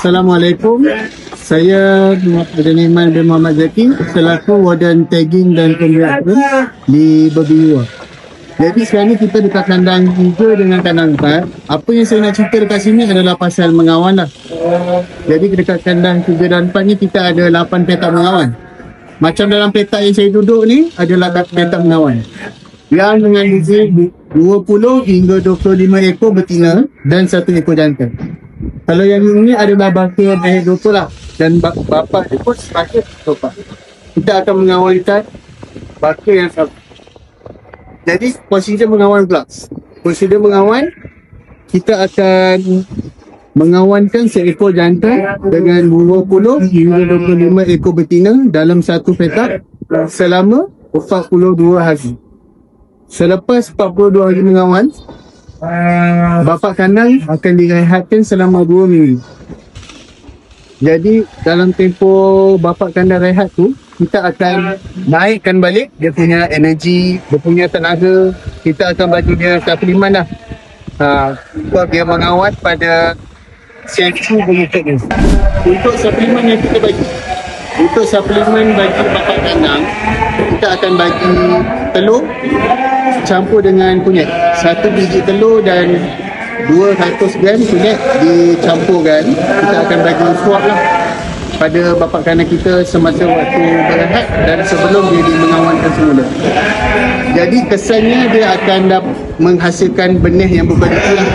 Assalamualaikum. Saya Muhammad Iman bin Muhammad Zaki selaku Warden Tagging dan Pemeliharaan di Babi Luar. Jadi sekarang ni kita dekat kandang 3 dengan kandang 4. Apa yang saya nak cerita dekat sini adalah pasal mengawan lah. Jadi dekat kandang 3 dan 4 ni kita ada 8 petak mengawan. Macam dalam petak yang saya duduk ni adalah petak mengawan yang dengan izin 20 hingga 25 ekor betina dan 1 ekor jantan. Kalau yang ini adalah baka mahir 20 lah, dan bapa dia pun sebagai bapa. Kita akan mengawalkan baka yang sama. Jadi prosedur mengawan pula. Prosedur mengawan, kita akan mengawankan seekor jantan dengan 20 hingga 25 ekor betina dalam satu petak selama 42 hari. Selepas 42 hari mengawan, bapa kandang akan direhatkan selama 2 minggu. Jadi dalam tempoh bapa kandang rehat tu, kita akan naikkan balik dia punya energi, dia punya tenaga. Kita akan bagi dia suplemen lah, sebab dia mengawat pada sesi berikutnya. Untuk suplemen yang kita bagi, untuk suplemen bagi bapa kandang, kita akan bagi telur campur dengan kunyit. 1 biji telur dan 200 gram kunyit dicampurkan. Kita akan bagi suap lah pada bapa kandang kita semasa waktu berehat dan sebelum dia mengawankan semula. Jadi kesannya dia akan menghasilkan benih yang berkualiti lah.